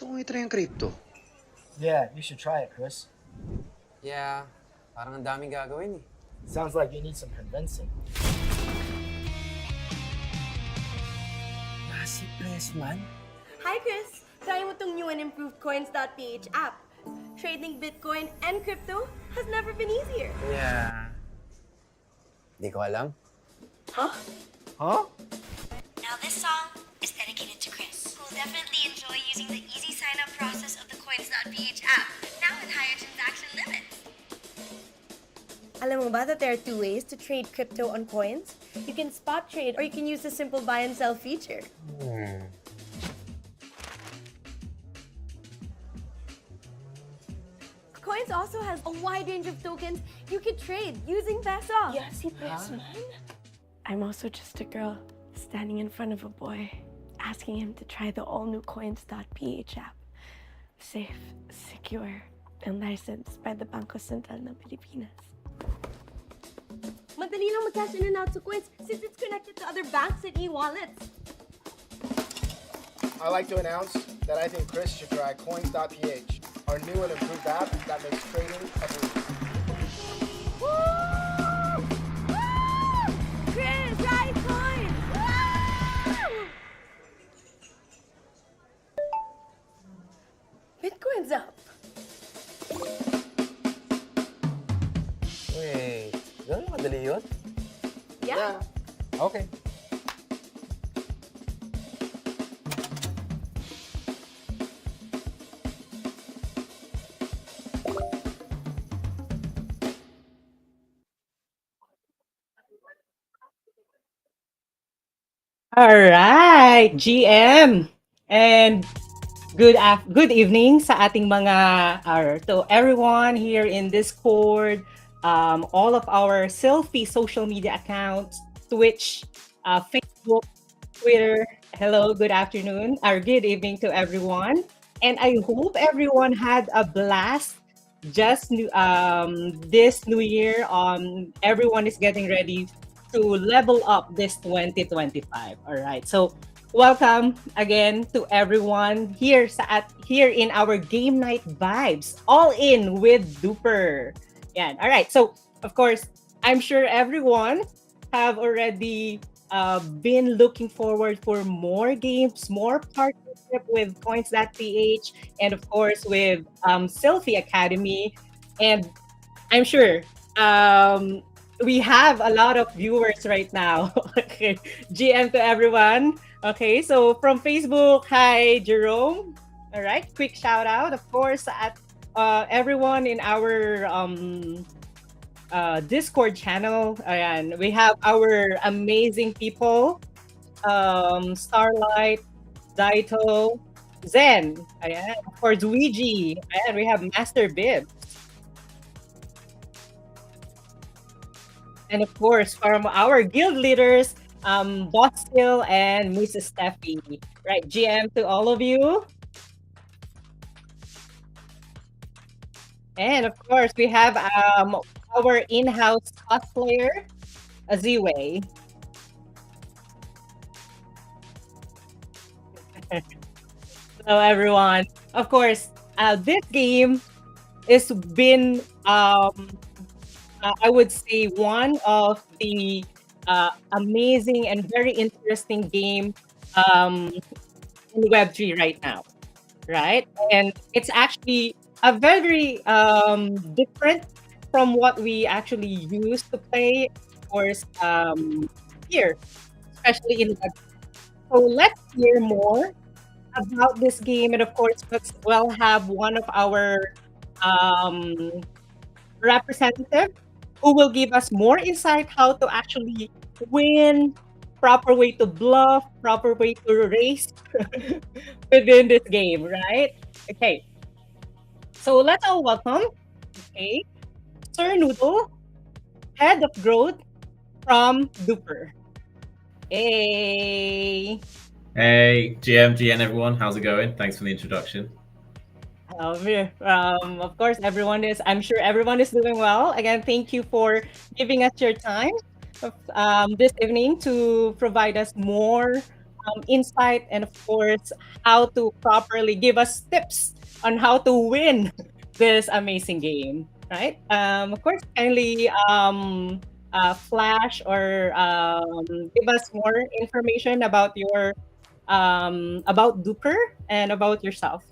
Gusto kong itry ang crypto. Yeah, you should try it, Chris. Yeah, parang ang daming gagawin eh. Sounds like you need some convincing. Si Pressman? Hi, Chris! Try mo tong new and improved coins.ph app. Trading Bitcoin and crypto has never been easier. Yeah. Di ko alam. Huh? Huh? Now this song is dedicated to Chris, who will definitely enjoy using the easy sign-up process of the coins.ph app, now with higher transaction limits. Alam mo ba that there are two ways to trade crypto on coins? You can spot trade or you can use the simple buy and sell feature. Coins also has a wide range of tokens you can trade using Peso. Yeah, si Pressman. I'm also just a girl standing in front of a boy, asking him to try the all-new coins.ph app. Safe, secure, and licensed by the Bangko Sentral ng Pilipinas. Madali lang mag-cash in and out sa coins since it's connected to other banks and e-wallets. I'd like to announce that I think Chris should try coins.ph, our new and improved app that makes trading a breeze. Woo! Woo! Chris, try coins! Woo! Bitcoin's up. Wait, ganun madali yun? Yeah. Okay. All right, GM. And good evening sa ating mga to everyone here in Discord, all of our selfie social media accounts, Twitch, Facebook, Twitter. Hello, good afternoon or good evening to everyone. And I hope everyone had a blast this new year. Everyone is getting ready to level up this 2025. All right. So welcome again to everyone here here in our game night vibes, all in with Duper. Yeah. All right. So of course, I'm sure everyone have already been looking forward for more games, more partnership with coins.ph, and of course with Selfie Academy. And I'm sure we have a lot of viewers right now. Okay, GM to everyone. Okay, so from Facebook, hi Jerome. All right, quick shout out, of course, at everyone in our Discord channel. Ayan, we have our amazing people, Starlight, Daito, Zen. Ayan, of course, Luigi. Ayan, we have Master Bib. And of course, from our guild leaders, Boss Hill and Mrs. Steffi. Right, GM to all of you. And of course, we have our in-house cosplayer, Aziwe. Hello, everyone. Of course, this game has been I would say one of the amazing and very interesting game in Web3 right now, right? And it's actually a very different from what we actually used to play, of course, here, especially in Web3. So let's hear more about this game, and of course, let's well have one of our representative who will give us more insight how to actually win, proper way to bluff, proper way to race within this game, right? Okay. So let's all welcome, okay, Sir Noodle, Head of Growth from Duper. Hey. Hey, GM, GN, everyone. How's it going? Thanks for the introduction. Of course, I'm sure everyone is doing well. Again, thank you for giving us your time this evening to provide us more insight and, of course, how to properly give us tips on how to win this amazing game, right? Of course, kindly flash or give us more information about your about Duper and about yourself.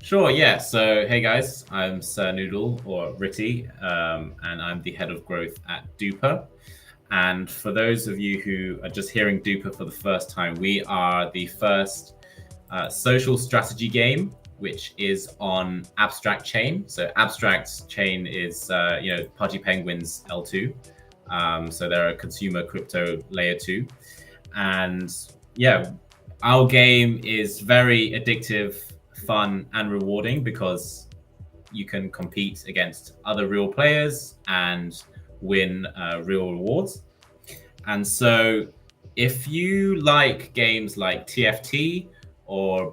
Sure, yeah. So, hey guys, I'm Sir Noodle or Ritty, and I'm the head of growth at Duper. And for those of you who are just hearing Duper for the first time, we are the first social strategy game which is on Abstract Chain. So Abstract Chain is Pudgy Penguins L2. So they're a consumer crypto layer 2. And yeah, our game is very addictive, fun, and rewarding because you can compete against other real players and win real rewards. And so if you like games like TFT or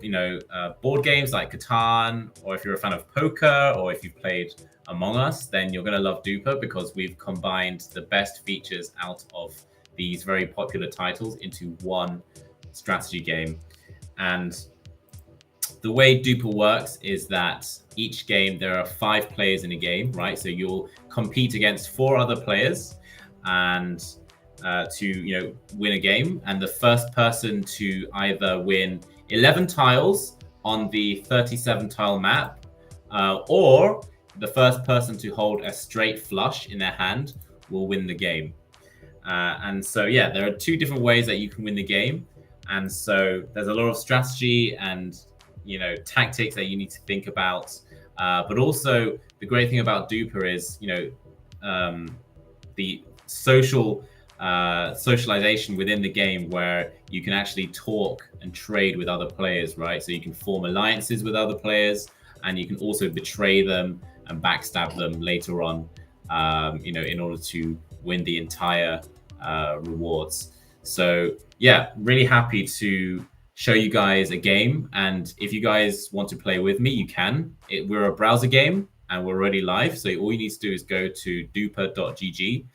board games like Catan, or if you're a fan of poker, or if you've played Among Us, then you're going to love Duper because we've combined the best features out of these very popular titles into one strategy game. And the way Duper works is that each game, there are 5 players in a game, right? So you'll compete against 4 other players and to win a game. And the first person to either win 11 tiles on the 37 tile map, or the first person to hold a straight flush in their hand will win the game. And so, yeah, there are 2 different ways that you can win the game. And so there's a lot of strategy and, tactics that you need to think about. But also the great thing about Duper is, the socialization within the game where you can actually talk and trade with other players, right? So you can form alliances with other players, and you can also betray them and backstab them later on, in order to win the entire rewards. So yeah, really happy to show you guys a game. And if you guys want to play with me, you can. We're a browser game and we're already live. So all you need to do is go to duper.gg,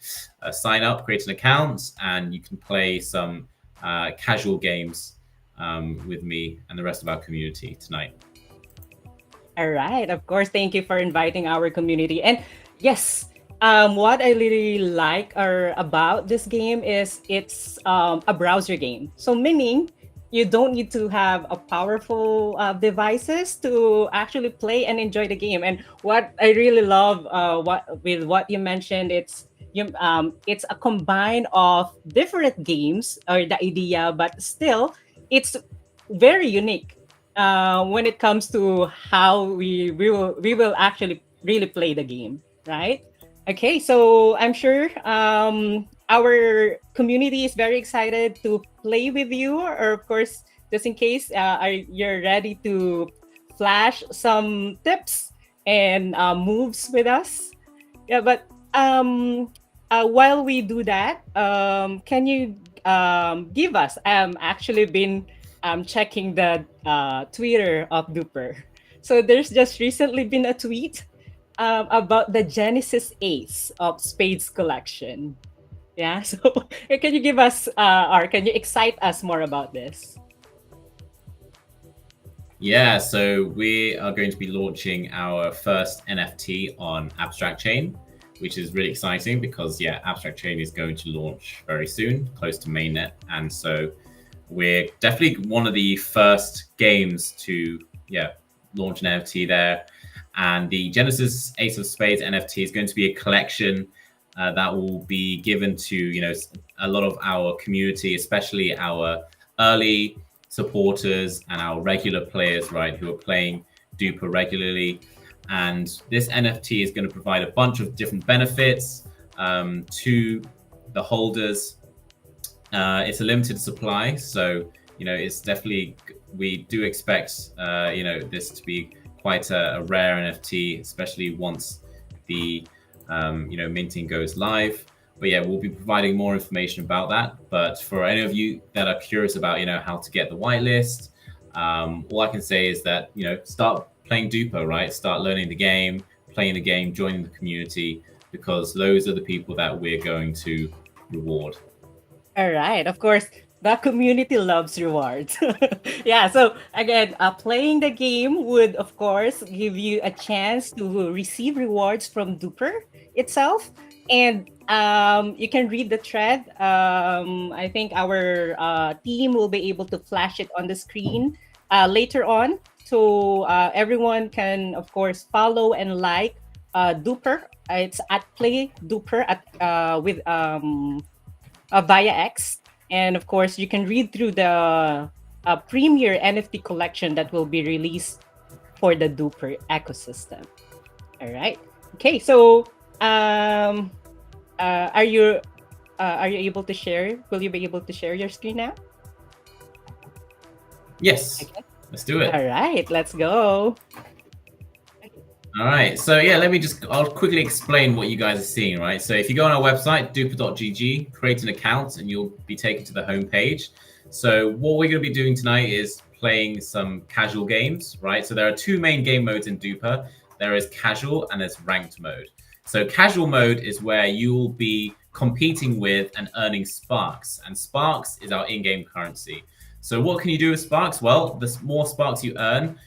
sign up, create an account, and you can play some casual games with me and the rest of our community tonight. All right. Of course, thank you for inviting our community. And yes, what I really like about this game is it's a browser game. So meaning you don't need to have a powerful devices to actually play and enjoy the game. And what I really love what you mentioned, it's a combine of different games or the idea, but still it's very unique when it comes to how we will actually really play the game, right? Okay, so I'm sure our community is very excited to play with you, or of course, just in case you're ready to flash some tips and moves with us. Yeah, but while we do that, can you give us? Actually been checking the Twitter of Duper. So there's just recently been a tweet about the Genesis Ace of Spades collection. Yeah, so can you give us, or can you excite us more about this? Yeah, so we are going to be launching our first NFT on Abstract Chain, which is really exciting because, yeah, Abstract Chain is going to launch very soon, close to mainnet. And so we're definitely one of the first games to, launch an NFT there. And the Genesis Ace of Spades NFT is going to be a collection that will be given to, a lot of our community, especially our early supporters and our regular players, right, who are playing Duper regularly. And this NFT is going to provide a bunch of different benefits to the holders. It's a limited supply, so it's definitely, we do expect this to be quite a rare NFT, especially once the minting goes live. But yeah, we'll be providing more information about that. But for any of you that are curious about how to get the whitelist, all I can say is that start playing Duper, right? Start learning the game, playing the game, joining the community, because those are the people that we're going to reward. All right. Of course, The community loves rewards. Yeah, so again, playing the game would, of course, give you a chance to receive rewards from Duper itself. And you can read the thread. I think our team will be able to flash it on the screen later on. So everyone can, of course, follow and like Duper. It's at Play Duper at with via X. And of course, you can read through the premier NFT collection that will be released for the Duper ecosystem. All right. Okay. So, um, are you able to share? Will you be able to share your screen now? Yes. Okay. Let's do it. All right. Let's go. All right, so yeah, I'll quickly explain what you guys are seeing, right? So if you go on our website, duper.gg, create an account, and you'll be taken to the home page. So what we're going to be doing tonight is playing some casual games, right? So there are two main game modes in Duper. There is casual and there's ranked mode. So casual mode is where you will be competing with and earning Sparks, and Sparks is our in-game currency. So what can you do with Sparks? Well, the more Sparks you earn,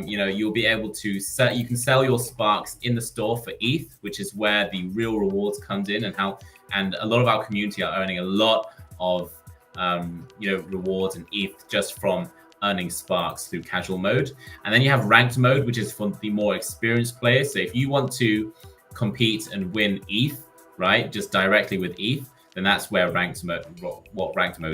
you'll be able to sell. You can sell your Sparks in the store for ETH, which is where the real rewards comes in, and a lot of our community are earning a lot of rewards and ETH just from earning Sparks through casual mode. And then you have ranked mode, which is for the more experienced players. So if you want to compete and win ETH, right, just directly with ETH, then that's where ranked mode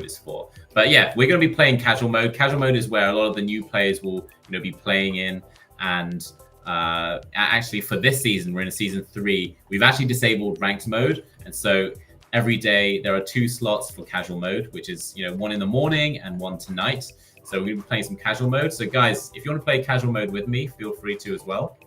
is for. But yeah, we're going to be playing casual mode. Casual mode is where a lot of the new players will be playing in. And actually for this season, we're in season 3. We've actually disabled ranked mode, and so every day there are 2 slots for casual mode, which is one in the morning and one tonight. So we're going to be playing some casual mode. So guys, if you want to play casual mode with me, feel free to as well.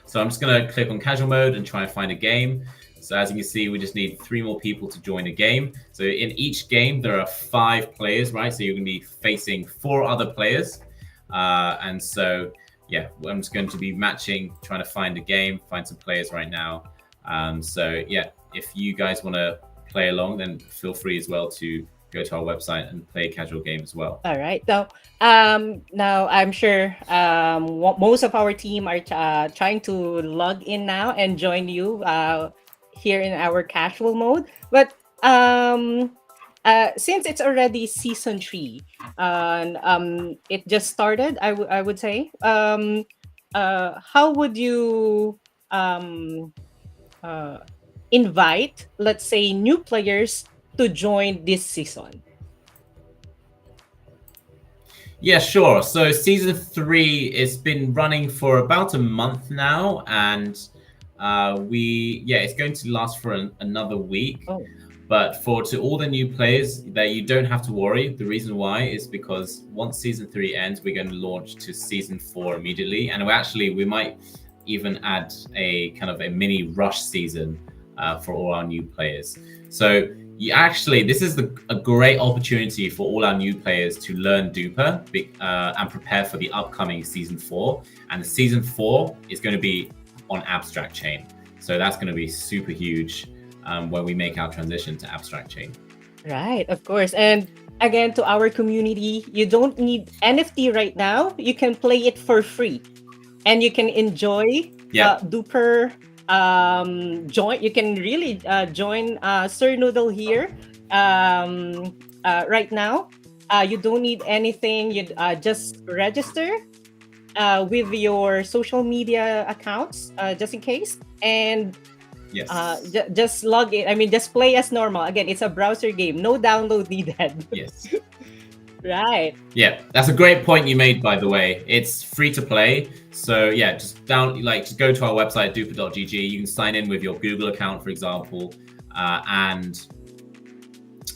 So I'm just going to click on casual mode and try and find a game. So as you can see, we just need 3 more people to join a game. So in each game, there are 5 players, right? So you're going to be facing 4 other players. And so, yeah, I'm just going to be matching, trying to find a game, find some players right now. So yeah, if you guys want to play along, then feel free as well to go to our website and play a casual game as well. All right. So now I'm sure most of our team are trying to log in now and join you here in our casual mode. But since it's already season 3 and it just started, I would say, how would you invite, let's say, new players to join this season? Yeah, sure. So season 3, it's been running for about a month now, and it's going to last for another week. Oh. But to all the new players, that you don't have to worry. The reason why is because once season 3 ends, we're going to launch to season 4 immediately, and we might even add a kind of a mini rush season for all our new players. So this is a great opportunity for all our new players to learn Duper and prepare for the upcoming season 4. And season 4 is going to be on Abstract Chain. So that's going to be super huge when we make our transition to Abstract Chain. Right, of course. And again, to our community, you don't need NFT right now. You can play it for free. And you can enjoy Duper. You can really join Sir Noodle here right now. You don't need anything. You just register with your social media accounts just in case, and just log in. I mean, just play as normal. Again, it's a browser game. No download needed. Yes. Right. Yeah, that's a great point you made, by the way. It's free to play. So yeah, just go to our website, duper.gg. You can sign in with your Google account, for example. And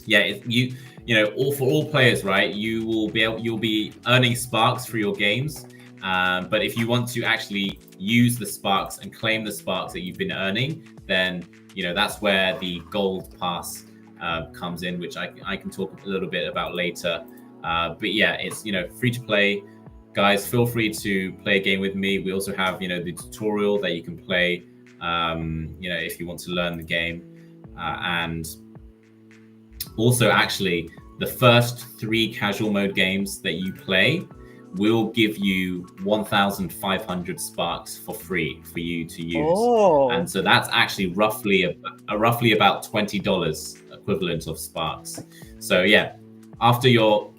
yeah, for all players, right? You'll be earning Sparks for your games. But if you want to actually use the Sparks and claim the Sparks that you've been earning, then that's where the gold pass comes in, which I can talk a little bit about later. But yeah, it's free to play. Guys, feel free to play a game with me. We also have the tutorial that you can play if you want to learn the game. And also, actually, the first 3 casual mode games that you play will give you 1,500 sparks for free for you to use. Oh. And so that's actually roughly about $20 equivalent of sparks. So yeah, after your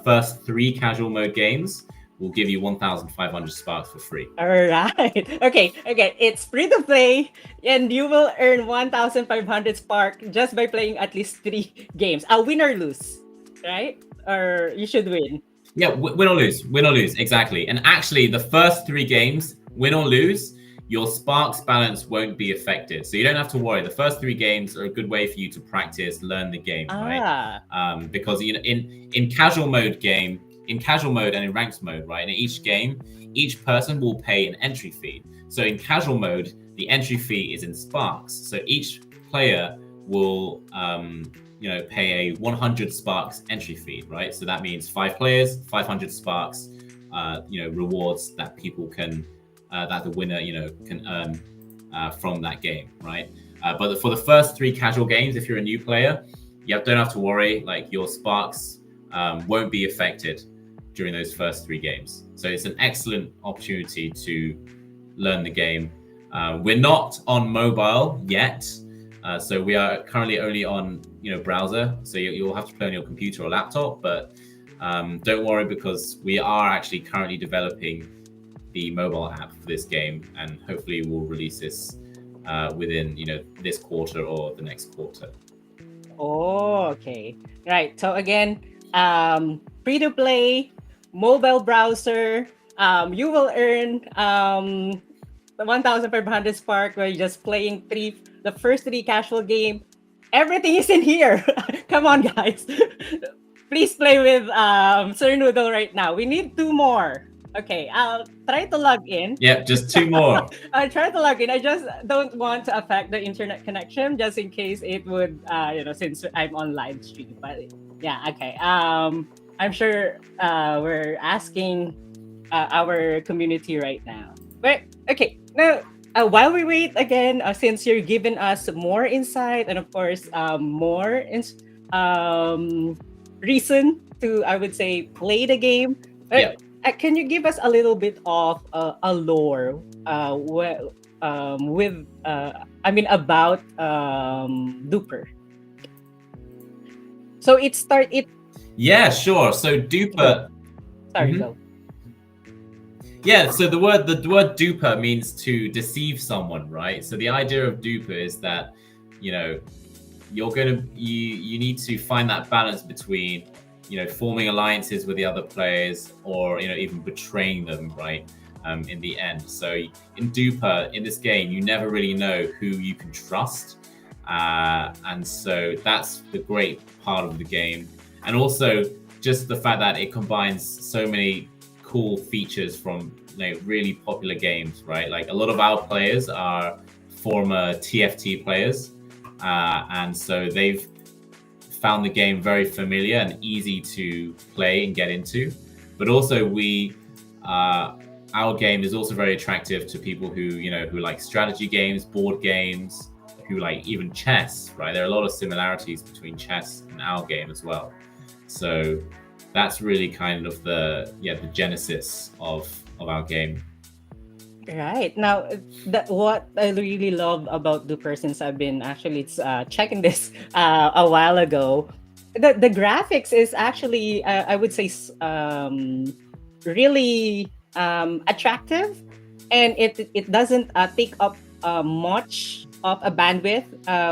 first 3 casual mode games, we'll give you 1,500 sparks for free. All right. Okay. It's free to play, and you will earn 1,500 spark just by playing at least 3 games. Win or lose, right? Or you should win. Yeah, win or lose, exactly. And actually, the first 3 games, win or lose, your sparks balance won't be affected. So you don't have to worry. The first 3 games are a good way for you to practice, learn the game, right? Because in casual mode and in ranked mode, right? In each game, each person will pay an entry fee. So in casual mode, the entry fee is in sparks. So each player will pay a 100 sparks entry fee, right? So that means 5 players, 500 sparks, rewards that people can, that the winner, can earn from that game, right? But for the first 3 casual games, if you're a new player, you don't have to worry. Like your sparks won't be affected during those first 3 games. So it's an excellent opportunity to learn the game. We're not on mobile yet. So we are currently only on, browser. So you'll have to play on your computer or laptop, but don't worry, because we are actually currently developing the mobile app for this game, and hopefully we'll release this within, this quarter or the next quarter. Oh, okay. Right. So again, free to play, mobile browser. You will earn 1,500 spark by just playing the first 3 casual game. Everything is in here. Come on, guys. Please play with Sir Noodle right now. We need 2 more. Okay, I'll try to log in. Yeah, just 2 more. I'll try to log in. I just don't want to affect the internet connection, just in case it would, since I'm on live stream. But yeah, okay. I'm sure we're asking our community right now. But okay, now while we wait again, since you're giving us more insight and of course more reason to, I would say, play the game. Yeah. Can you give us a little bit of a lore about Duper? So Yeah, sure. So Duper. Sorry, go. Yeah, so the word duper means to deceive someone, right? So the idea of duper is that, you need to find that balance between, forming alliances with the other players, or even betraying them, right? In the end. So in Duper, in this game, you never really know who you can trust, and so that's the great part of the game. And also just the fact that it combines so many cool features from really popular games, right? Like a lot of our players are former TFT players, and so they've found the game very familiar and easy to play and get into. But also our game is also very attractive to people who like strategy games, board games, who like even chess, right? There are a lot of similarities between chess and our game as well. So that's really kind of the genesis of our game. Right. Now, what I really love about Duper, since I've been actually checking this a while ago, the graphics is actually, I would say, really attractive, and it doesn't take up much of a bandwidth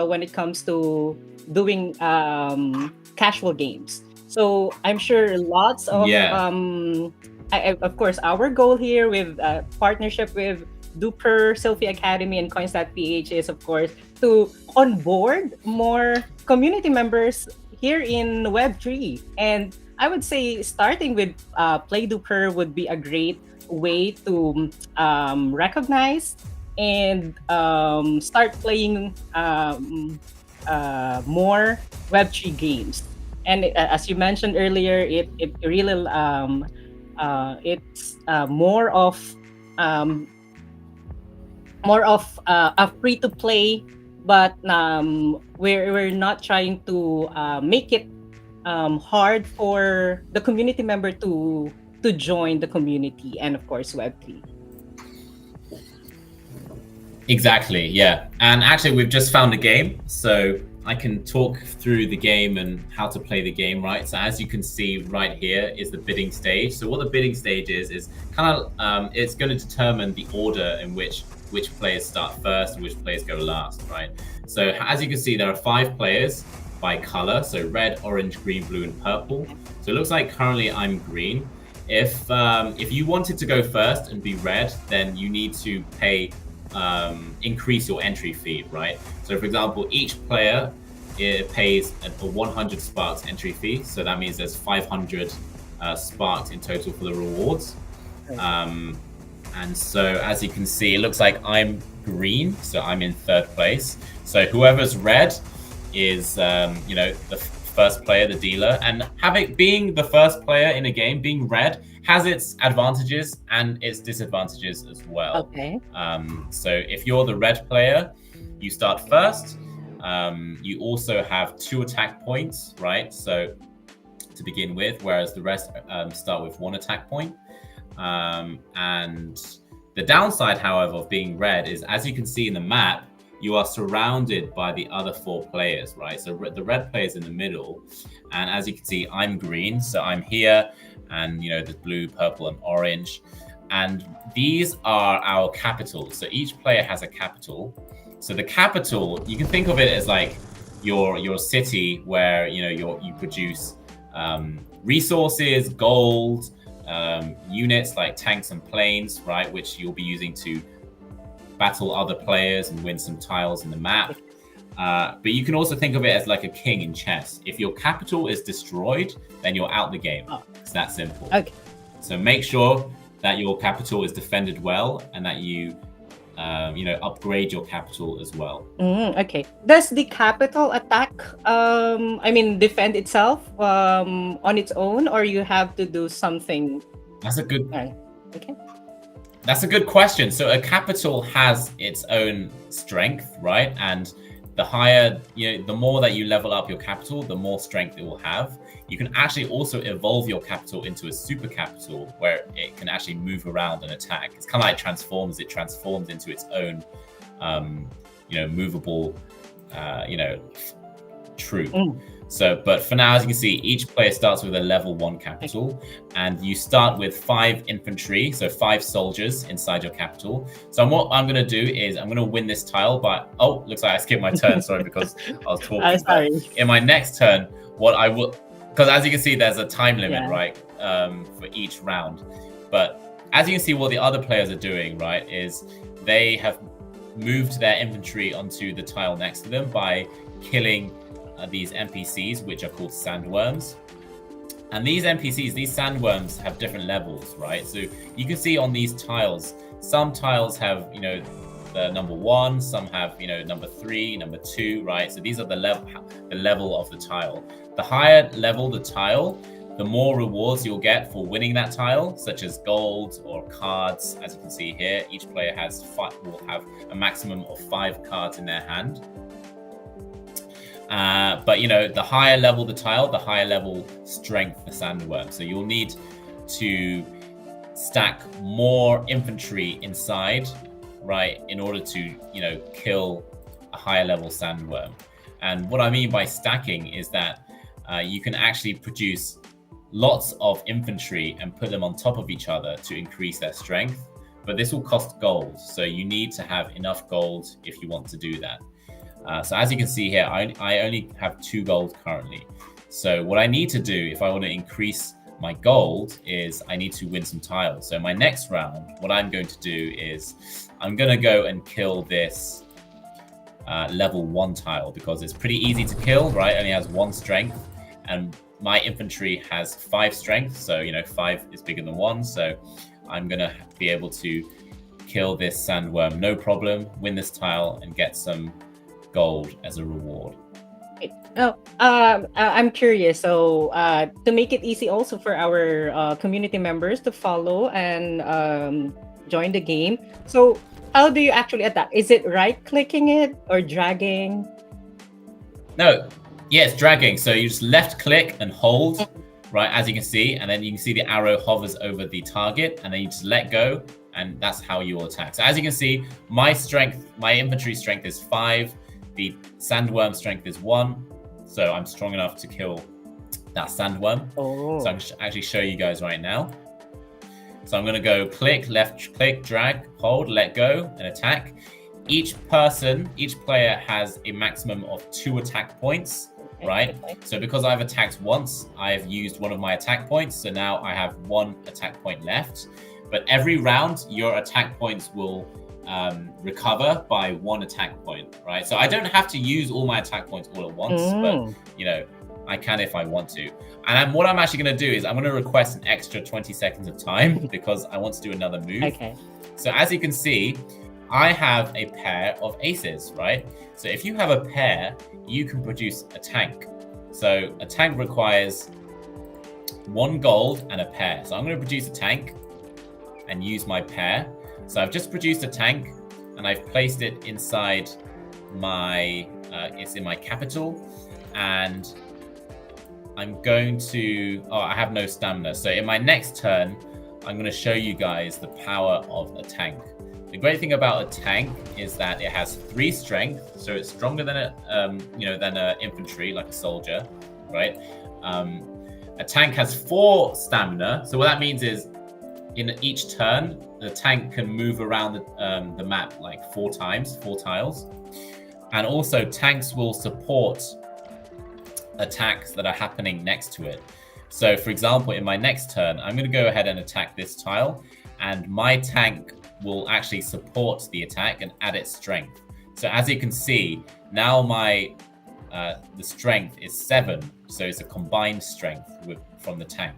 when it comes to doing casual games. So I'm sure lots of of course, our goal here with partnership with Duper, Selfie Academy, and Coins.ph is, of course, to onboard more community members here in Web3. And I would say starting with Play Duper would be a great way to recognize and start playing more Web3 games. And as you mentioned earlier, it really it's more of a free to play, but we're not trying to make it hard for the community member to join the community and of course Web3. Exactly, yeah. And actually, we've just found a game, so I can talk through the game and how to play the game, right? So as you can see right here is the bidding stage. So what the bidding stage is kind of, it's going to determine the order in which players start first and which players go last, right? So as you can see, there are 5 players by color. So red, orange, green, blue, and purple. So it looks like currently I'm green. If you wanted to go first and be red, then you need to pay increase your entry fee, right? So for example, each player pays a 100 sparks entry fee, so that means there's 500 sparks in total for the rewards. And so as you can see, it looks like I'm green, so I'm in 3rd place. So whoever's red is the first player, the dealer, and being the first player in a game, being red, has its advantages and its disadvantages as well. Okay. So if you're the red player, you start first. You also have 2 attack points, right? So to begin with, whereas the rest start with 1 attack point. And the downside, however, of being red is, as you can see in the map, you are surrounded by the other 4 players, right? So the red player is in the middle, and as you can see, I'm green, so I'm here, and there's blue, purple, and orange, and these are our capitals. So each player has a capital. So the capital, you can think of it as like your city where you produce resources, gold, units like tanks and planes, right, which you'll be using to battle other players and win some tiles in the map. But you can also think of it as like a king in chess. If your capital is destroyed, then you're out the game. It's that simple. Okay. So make sure that your capital is defended well and that you upgrade your capital as well. Okay. Does the capital attack, defend itself on its own, or you have to do something? That's a good. Okay. That's a good question. So a capital has its own strength, right? And the higher, the more that you level up your capital, the more strength it will have. You can actually also evolve your capital into a super capital where it can actually move around and attack. It's kind of like Transformers. It transforms into its own, movable, troop. So, but for now, as you can see, each player starts with a level 1 capital, and you start with 5 infantry, so 5 soldiers inside your capital. So what I'm going to do is I'm going to win this tile by, looks like I skipped my turn, sorry, because I was talking. Sorry. In my next turn, what I will, because as you can see, there's a time limit, right, for each round. But as you can see, what the other players are doing, right, is they have moved their infantry onto the tile next to them by killing these NPCs, which are called sandworms. And these NPCs, these sandworms, have different levels, right? So you can see on these tiles, some tiles have, the number 1, some have, number 3, number 2, right? So these are the level of the tile. The higher level the tile, the more rewards you'll get for winning that tile, such as gold or cards. As you can see here, each player will have a maximum of 5 cards in their hand. But the higher level the tile, the higher level strength the sandworm. So you'll need to stack more infantry inside, right, in order to kill a higher level sandworm. And what I mean by stacking is that you can actually produce lots of infantry and put them on top of each other to increase their strength. But this will cost gold, so you need to have enough gold if you want to do that. So as you can see here, I only have 2 gold currently. So what I need to do if I want to increase my gold is I need to win some tiles. So my next round, what I'm going to do is I'm going to go and kill this level 1 tile because it's pretty easy to kill, right? It only has 1 strength, and my infantry has 5 strength. So, 5 is bigger than 1. So I'm going to be able to kill this sandworm, no problem, win this tile and get some gold as a reward. I'm curious. So to make it easy also for our community members to follow and join the game. So how do you actually attack? Is it right clicking it or dragging? No, Yeah, it's dragging. So you just left click and hold, right, as you can see. And then you can see the arrow hovers over the target. And then you just let go. And that's how you will attack. So as you can see, my infantry strength is 5. The sandworm strength is 1. So I'm strong enough to kill that sandworm. Oh. So I'm going to actually show you guys right now. So I'm going to go click, left click, drag, hold, let go, and attack. Each player has a maximum of 2 attack points, right? So because I've attacked once, I've used one of my attack points. So now I have 1 attack point left. But every round, your attack points will recover by 1 attack point, right? So I don't have to use all my attack points all at once, but, you know, I can if I want to. And what I'm actually going to do is I'm going to request an extra 20 seconds of time because I want to do another move. Okay. So as you can see, I have a pair of aces, right? So if you have a pair, you can produce a tank. So a tank requires 1 gold and a pair. So I'm going to produce a tank and use my pair. So I've just produced a tank and I've placed it inside my, it's in my capital. And I'm going to, I have no stamina. So in my next turn, I'm going to show you guys the power of a tank. The great thing about a tank is that it has 3 strength, so it's stronger than a infantry, like a soldier, right? A tank has 4 stamina. So what that means is, in each turn, the tank can move around the map like 4 times, 4 tiles, and also tanks will support attacks that are happening next to it. So, for example, in my next turn, I'm going to go ahead and attack this tile, and my tank will actually support the attack and add its strength. So as you can see, now my the strength is 7, so it's a combined strength from the tank.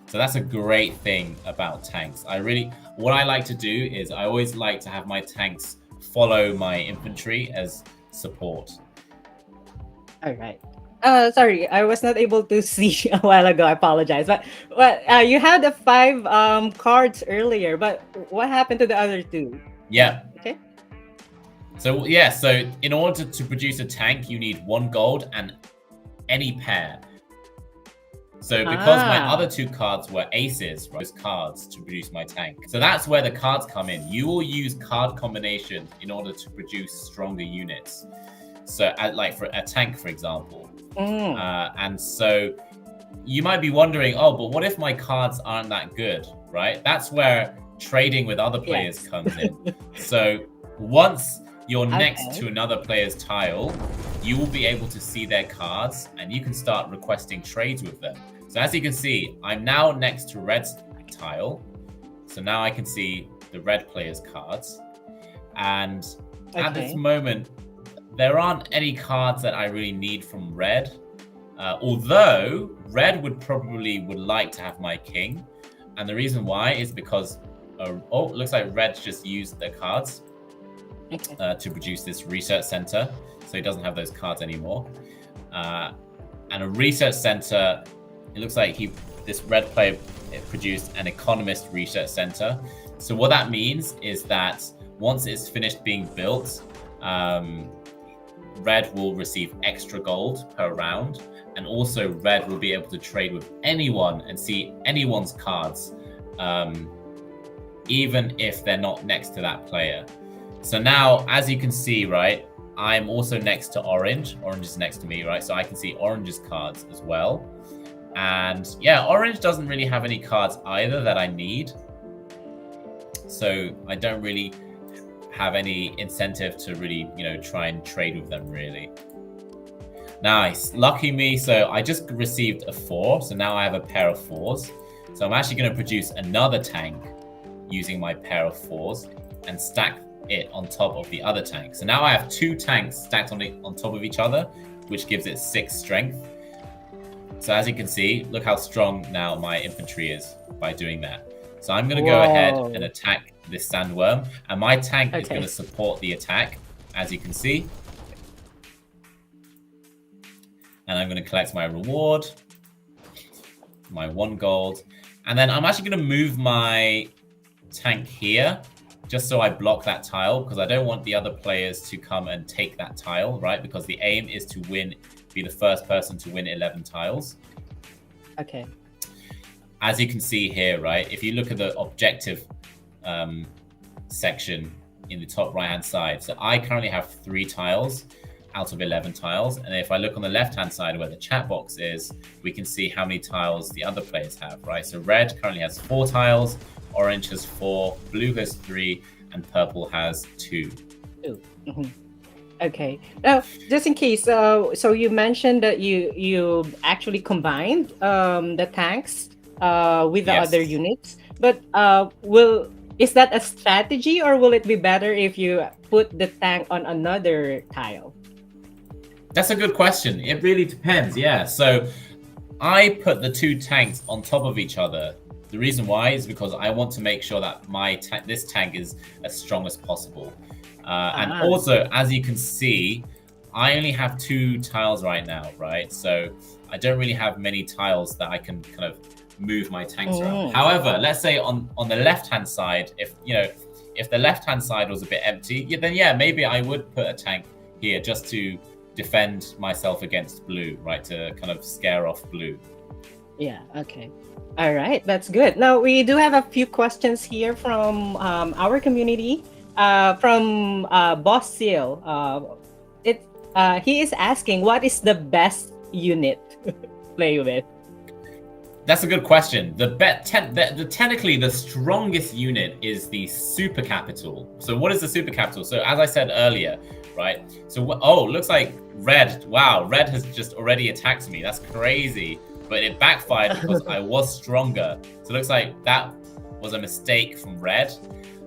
So that's a great thing about tanks. What I like to do is I always like to have my tanks follow my infantry as support. All right. Sorry, I was not able to see a while ago. I apologize. But you had the 5 cards earlier, but what happened to the other 2? Yeah. Okay. So yeah, so in order to produce a tank, you need 1 gold and any pair. So because my other 2 cards were aces, those cards to produce my tank. So that's where the cards come in. You will use card combination in order to produce stronger units. So like for a tank, for example. And so you might be wondering, oh, but what if my cards aren't that good, right? That's where trading with other players comes in. So once you're next to another player's tile, you will be able to see their cards and you can start requesting trades with them. So as you can see, I'm now next to Red's tile. So now I can see the red player's cards. And at this moment, there aren't any cards that I really need from Red. Although Red would like to have my king. And the reason why is because, it looks like Red's just used their cards to produce this research center. So he doesn't have those cards anymore. And a research center, it looks like this Red player produced an economist research center. So what that means is that once it's finished being built, Red will receive extra gold per round, and also Red will be able to trade with anyone and see anyone's cards, even if they're not next to that player. So now, as you can see, right, I'm also next to Orange. Orange is next to me, right? So I can see Orange's cards as well. And yeah, Orange doesn't really have any cards either that I need. So I don't really have any incentive to really, try and trade with them, really. Nice. Lucky me. So I just received a 4. So now I have a pair of 4s. So I'm actually going to produce another tank using my pair of 4s and stack it on top of the other tank. So now I have 2 tanks stacked on top of each other, which gives it 6 strength. So as you can see, look how strong now my infantry is by doing that. So I'm going to go ahead and attack this sandworm, and my tank is going to support the attack, as you can see. And I'm going to collect my reward, my 1 gold, and then I'm actually going to move my tank here, just so I block that tile, because I don't want the other players to come and take that tile, right? Because the aim is to win be the first person to win 11 tiles. Okay. As you can see here, right, if you look at the objective section in the top right-hand side, so I currently have 3 tiles out of 11 tiles. And if I look on the left-hand side where the chat box is, we can see how many tiles the other players have, right? So red currently has 4 tiles, orange has 4, blue has 3, and purple has 2. Mm-hmm. Okay. Now, just in case, so you mentioned that you actually combined the tanks with the other units, but is that a strategy, or will it be better if you put the tank on another tile? That's a good question. It really depends. Yeah. So I put the 2 tanks on top of each other. The reason why is because I want to make sure that this tank is as strong as possible. And also, as you can see, I only have 2 tiles right now, right? So I don't really have many tiles that I can kind of move my tanks around. However, let's say on the left-hand side, if the left-hand side was a bit empty, then yeah, maybe I would put a tank here just to defend myself against blue, right? To kind of scare off blue. Yeah, okay. All right, that's good. Now, we do have a few questions here from our community. From Boss Seal. He is asking, what is the best unit to play with? That's a good question. Technically, the strongest unit is the super capital. So what is the super capital? So as I said earlier, right? So looks like red. Wow, red has just already attacked me. That's crazy. But it backfired because I was stronger. So it looks like that was a mistake from red.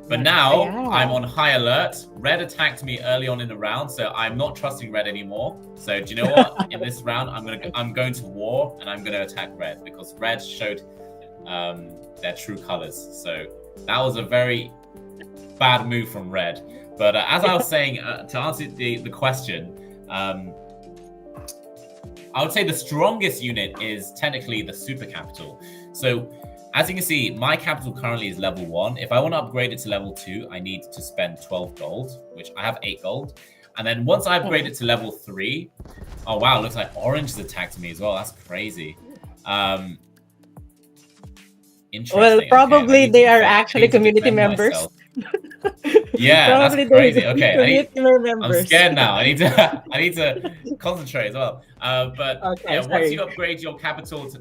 But now I'm on high alert. Red attacked me early on in the round, so I'm not trusting red anymore. So do you know what? In this round, I'm going to war and I'm going to attack red because red showed their true colors. So that was a very bad move from red. But as I was saying, to answer the question, I would say the strongest unit is technically the super capital. So as you can see, my capital currently is level 1. If I want to upgrade it to level 2, I need to spend 12 gold, which I have 8 gold. And then once I upgrade it to level 3, oh wow, looks like orange has attacked me as well. That's crazy. Interesting. Well, probably they are actually community members. Yeah, that's crazy. Okay, I'm scared now. I need to concentrate as well. But once you upgrade your capital to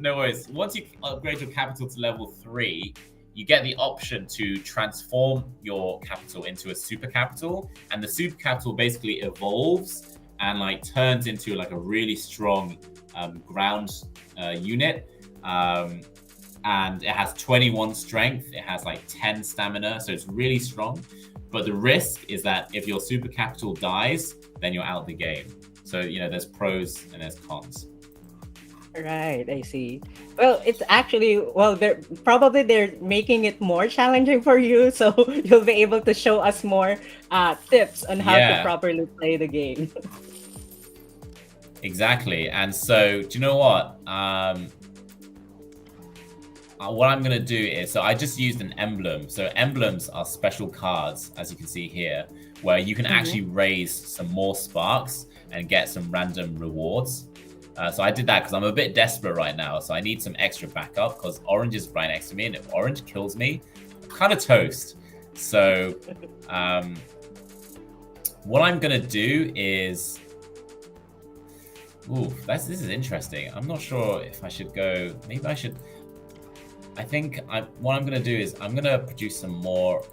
once you upgrade your capital to level 3, you get the option to transform your capital into a super capital, and the super capital basically evolves and like turns into like a really strong ground unit. And it has 21 strength. It has like 10 stamina, so it's really strong. But the risk is that if your super capital dies, then you're out the game. So, there's pros and there's cons. Right, I see. Well, it's actually, they're making it more challenging for you, so you'll be able to show us more tips on how to properly play the game. Exactly. And so, do you know what? What I'm going to do is, so I just used an emblem. So emblems are special cards, as you can see here, where you can actually raise some more sparks and get some random rewards. So I did that because I'm a bit desperate right now. So I need some extra backup because orange is right next to me. And if orange kills me, I'm kind of toast. So what I'm going to do is... Ooh, this is interesting. I'm not sure if I should go... Maybe I should... I think what I'm going to do is I'm going to produce some more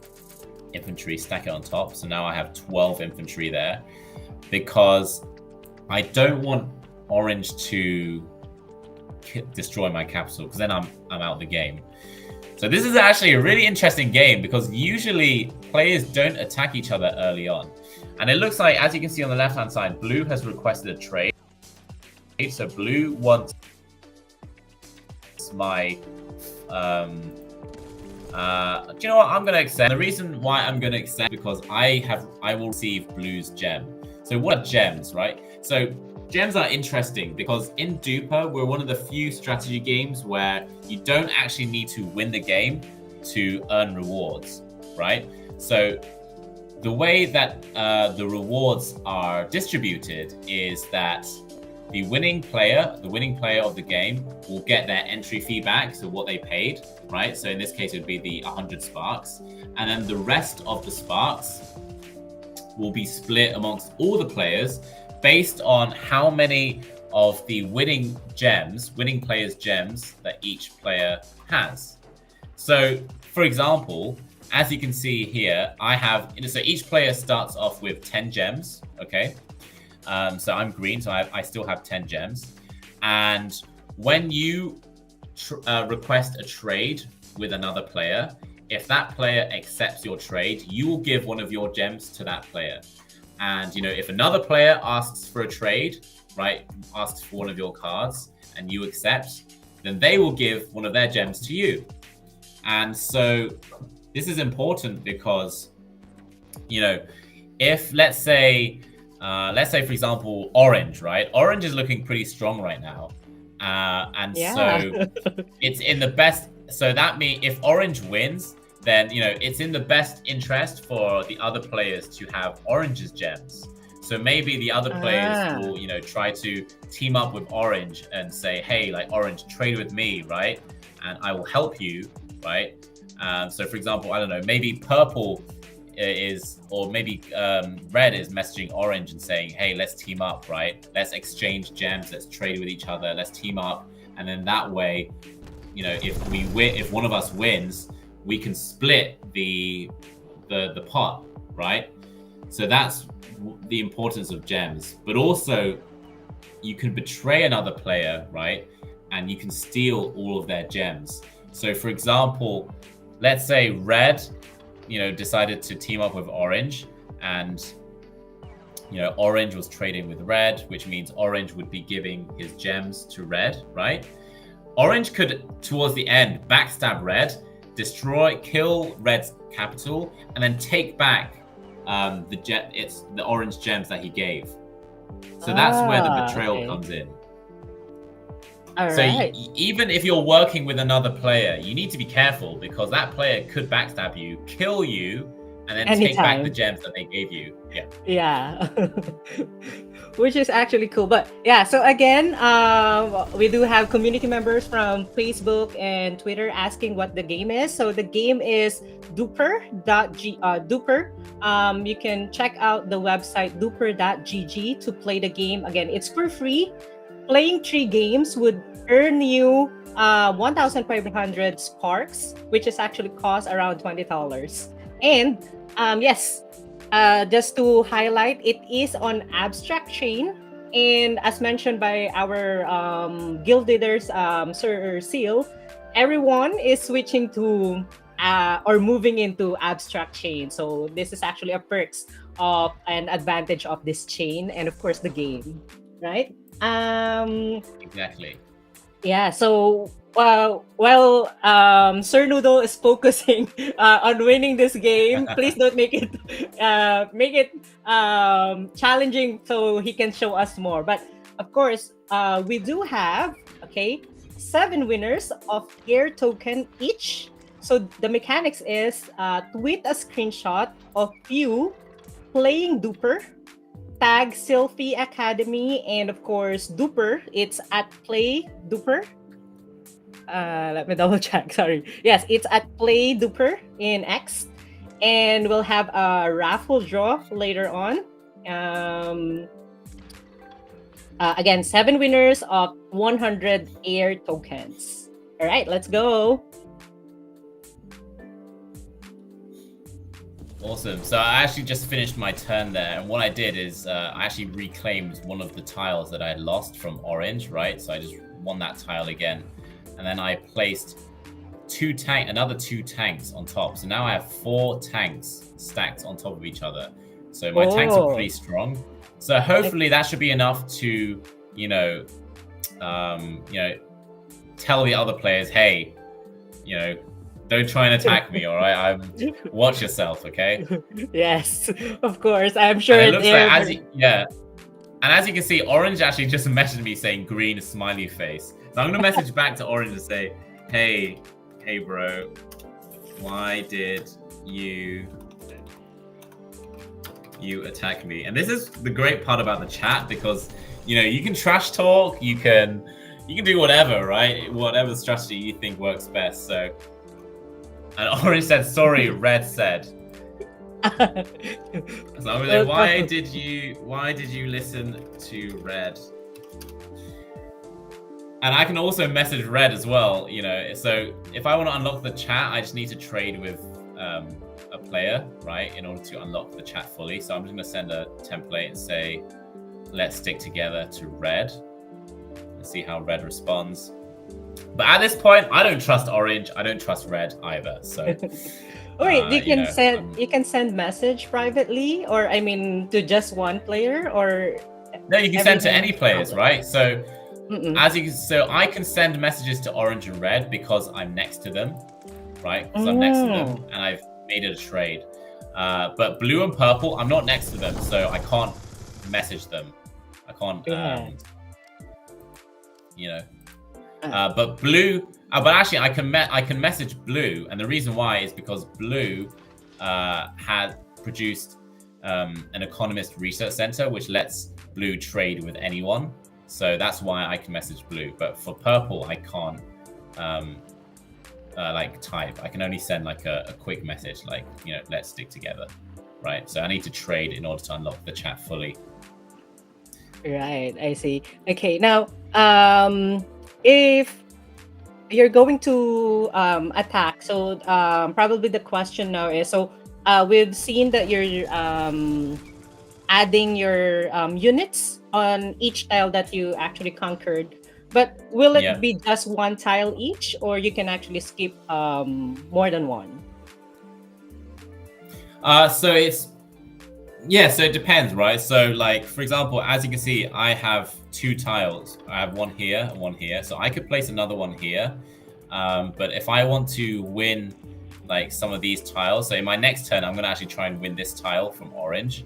infantry, stack it on top. So now I have 12 infantry there because I don't want orange to destroy my capital because then I'm out of the game. So this is actually a really interesting game because usually players don't attack each other early on. And it looks like, as you can see on the left-hand side, blue has requested a trade. So blue wants my... do you know what? I'm going to accept. The reason why I'm going to accept is because I will receive blue's gem. So what are gems, right? So gems are interesting because in Duper, we're one of the few strategy games where you don't actually need to win the game to earn rewards, right? So the way that the rewards are distributed is that the winning player of the game will get their entry fee back, so what they paid, right? So in this case, it would be the 100 sparks. And then the rest of the sparks will be split amongst all the players based on how many of the winning players' gems that each player has. So, for example, as you can see here, so each player starts off with 10 gems, okay? So I'm green, so I still have 10 gems. And when you request a trade with another player, if that player accepts your trade, you will give one of your gems to that player. And, if another player asks for a trade, right, asks for one of your cards, and you accept, then they will give one of their gems to you. And so this is important because, if let's say, for example, Orange, right? Orange is looking pretty strong right now. So it's in the best. So that means if Orange wins, then, it's in the best interest for the other players to have Orange's gems. So maybe the other players will, try to team up with Orange and say, hey, like Orange, trade with me, right? And I will help you, right? So for example, I don't know, maybe Purple or maybe Red is messaging Orange and saying, hey, let's team up, right? Let's exchange gems, let's trade with each other, let's team up. And then that way, if one of us wins, we can split the pot, right? So that's the importance of gems. But also, you can betray another player, right? And you can steal all of their gems. So for example, let's say Red, decided to team up with Orange, and Orange was trading with Red, which means Orange would be giving his gems to Red, right? Orange could, towards the end, backstab Red, kill Red's capital, and then take back the orange gems that he gave. So that's where the betrayal comes in. Even if you're working with another player, you need to be careful because that player could backstab you, kill you, and then take back the gems that they gave you. Yeah. Which is actually cool. But yeah, so again, we do have community members from Facebook and Twitter asking what the game is. So the game is Duper. You can check out the website duper.gg to play the game. Again, it's for free. Playing 3 games would earn you 1,500 sparks, which is actually cost around $20. And yes, just to highlight, it is on abstract chain, and as mentioned by our guild leaders, Sir Seal, everyone is switching to or moving into abstract chain. So this is actually a perks of an advantage of this chain, and of course the game, right? Exactly. Yeah. So while Sir Noodle is focusing on winning this game, please don't make it challenging so he can show us more. But of course, we do have 7 winners of air token each. So the mechanics is tweet a screenshot of you playing Duper, tag Sylphie Academy, and of course Duper. It's at Play Duper. Let me double check. Sorry. Yes, it's at Play Duper in X, and we'll have a raffle draw later on. Again, 7 winners of 100 air tokens. All right, let's go. Awesome. So I actually just finished my turn there, and what I did is I actually reclaimed one of the tiles that I had lost from Orange, right? So I just won that tile again, and then I placed another two tanks on top. So now I have 4 tanks stacked on top of each other. So my tanks are pretty strong. So hopefully that should be enough to, tell the other players, hey, don't try and attack me, all right? Watch yourself, okay? Yes, of course. I'm sure it looks like and as you can see, Orange actually just messaged me saying green smiley face. So I'm gonna message back to Orange and say, hey bro, why did you attack me? And this is the great part about the chat, because you can trash talk, you can do whatever, right? Whatever strategy you think works best. So, and Orange said, "Sorry," Red said. So why did you listen to Red? And I can also message Red as well, So if I want to unlock the chat, I just need to trade with a player, right, in order to unlock the chat fully. So I'm just going to send a template and say, "Let's stick together" to Red. Let's see how Red responds. But at this point, I don't trust Orange. I don't trust Red either. So. Wait, you can send message privately, or I mean, to just one player, or no, you can send to any players, right? So Mm-mm. so I can send messages to Orange and Red because I'm next to them, right? Because I'm next to them and I've made it a trade. But Blue and Purple, I'm not next to them, so I can't message them. I can't, but Blue. But actually, I can message Blue, and the reason why is because Blue had produced an Economist Research Center, which lets Blue trade with anyone. So that's why I can message Blue. But for Purple, I can't type. I can only send like a quick message, like "Let's stick together," right? So I need to trade in order to unlock the chat fully. Right, I see. Okay, now if you're going to attack, so probably the question now is, so we've seen that you're adding your units on each tile that you actually conquered, but will it be just one tile each, or you can actually skip more than one? So it depends, right? So like, for example, as you can see, I have 2 tiles. I have one here and one here. So I could place another one here. But if I want to win like some of these tiles, so in my next turn, I'm going to actually try and win this tile from Orange.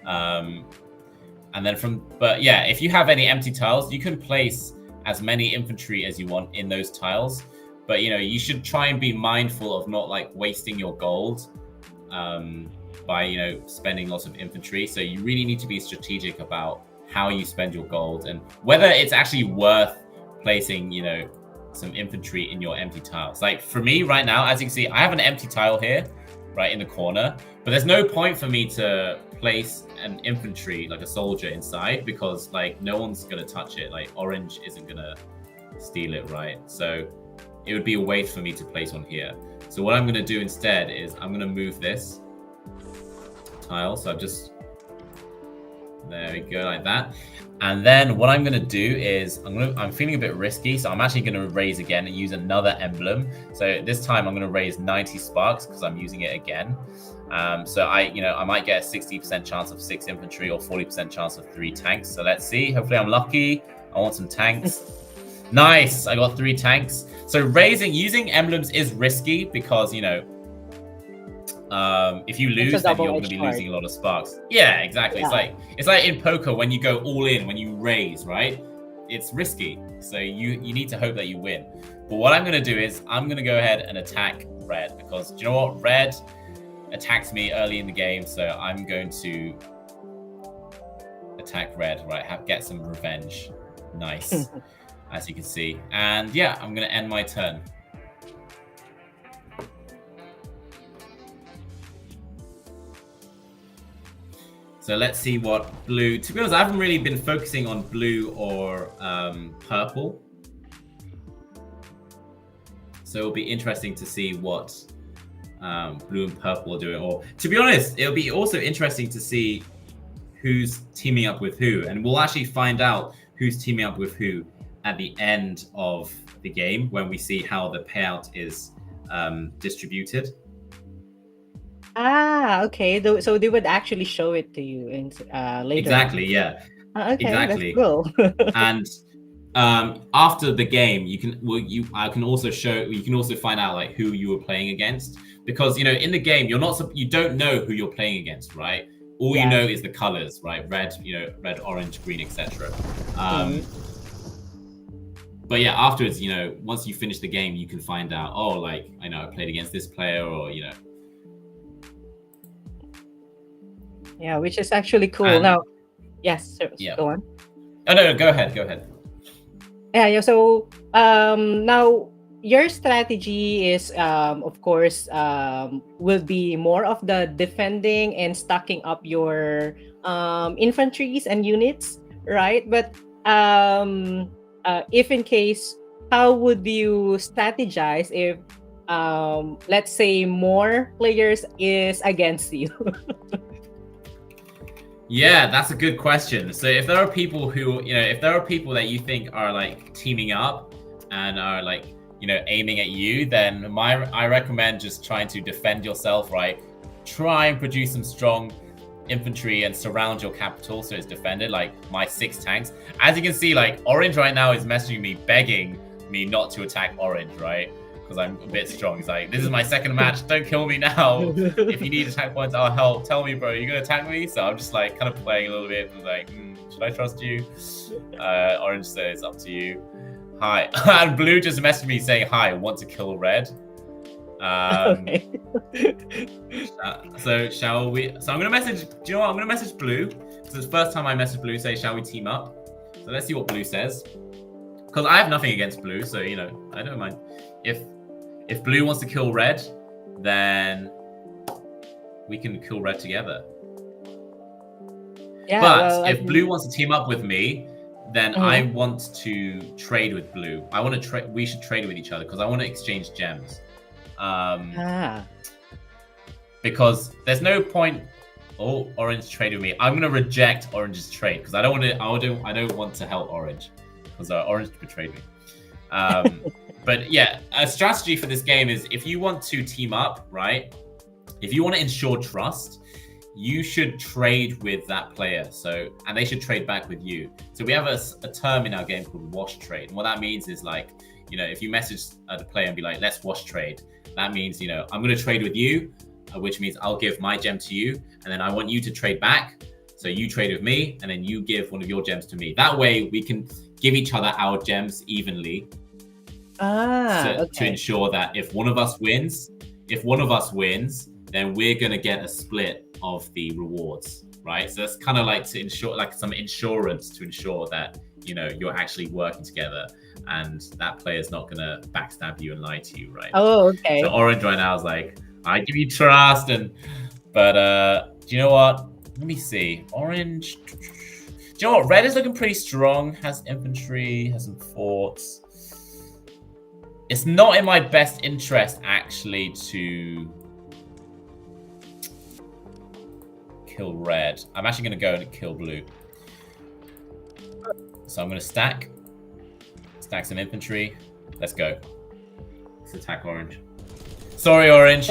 And then if you have any empty tiles, you can place as many infantry as you want in those tiles. But, you should try and be mindful of not like wasting your gold by, spending lots of infantry. So you really need to be strategic about how you spend your gold and whether it's actually worth placing, some infantry in your empty tiles. Like for me right now, as you can see, I have an empty tile here, right in the corner, but there's no point for me to place an infantry, like a soldier inside, because like no one's going to touch it. Like Orange isn't going to steal it, right? So it would be a waste for me to place one here. So what I'm going to do instead is I'm going to move this tile. So there we go, like that. And then what I'm going to do is I'm feeling a bit risky, so I'm actually going to raise again and use another emblem. So this time I'm going to raise 90 sparks because I'm using it again. So I might get a 60% chance of 6 infantry or 40% chance of 3 tanks. So let's see. Hopefully I'm lucky. I want some tanks. Nice. I got 3 tanks. So using emblems is risky because if you lose, then you're going to be losing a lot of sparks. Yeah, exactly. Yeah. It's like in poker when you go all in, when you raise, right? It's risky. So you need to hope that you win. But what I'm going to do is I'm going to go ahead and attack Red because do you know what? Red attacked me early in the game, so I'm going to attack Red, right? Get some revenge. Nice, as you can see. And yeah, I'm going to end my turn. So let's see what Blue... To be honest, I haven't really been focusing on Blue or Purple. So it'll be interesting to see what Blue and Purple are doing. Or to be honest, it'll be also interesting to see who's teaming up with who. And we'll actually find out who's teaming up with who at the end of the game when we see how the payout is distributed. Okay. So they would actually show it to you in later. Exactly. Yeah. Okay. Exactly. That's cool. And after the game, you can also find out like who you were playing against, because in the game you don't know who you're playing against, right? All you know is the colors, right? Red, red, orange, green, etc. But yeah, afterwards, once you finish the game, you can find out. Oh, like I played against this player, or Yeah, which is actually cool. Now, yes, sir, go on. Oh no, go ahead. Go ahead. Yeah. So now your strategy is of course will be more of the defending and stocking up your infantries and units, right? But if in case, how would you strategize if let's say more players is against you? Yeah, that's a good question. So if there are people who, if there are people that you think are like teaming up and are like, aiming at you, then I recommend just trying to defend yourself, right? Try and produce some strong infantry and surround your capital so it's defended, like my 6 tanks. As you can see, like Orange right now is messaging me, begging me not to attack Orange, right? Because I'm a bit strong. He's like, this is my second match, don't kill me now. If you need attack points, I'll help. Tell me, bro, you're gonna attack me? So I'm just like kind of playing a little bit, like, should I trust you? Orange says, up to you. Hi. And Blue just messaged me saying, hi, want to kill Red. Okay. So shall we? So I'm gonna message. Do you know what? I'm gonna message Blue. So it's the first time I message Blue. Say, shall we team up? So let's see what Blue says. Because I have nothing against Blue, so I don't mind. If Blue wants to kill Red, then we can kill Red together. Yeah, but if Blue wants to team up with me, then I want to trade with Blue. I want to trade. We should trade with each other because I want to exchange gems. Because there's no point. Oh, Orange trade with me. I'm gonna reject Orange's trade because I don't want to help Orange because Orange betrayed me. But yeah, a strategy for this game is if you want to team up, right? If you want to ensure trust, you should trade with that player. And they should trade back with you. So we have a term in our game called wash trade. And what that means is like, if you message the player and be like, let's wash trade, that means, I'm going to trade with you, which means I'll give my gem to you. And then I want you to trade back. So you trade with me and then you give one of your gems to me. That way we can give each other our gems evenly. To ensure that if one of us wins, then we're going to get a split of the rewards, right? So that's kind of like to ensure, like some insurance to ensure that, you're actually working together and that player's not going to backstab you and lie to you, right? Oh, okay. So Orange right now is like, I give you trust, but do you know what? Let me see. Orange, do you know what? Red is looking pretty strong, has infantry, has some forts. It's not in my best interest, actually, to kill Red. I'm actually going to go and kill Blue. So I'm going to stack some infantry. Let's go. Let's attack Orange. Sorry, Orange.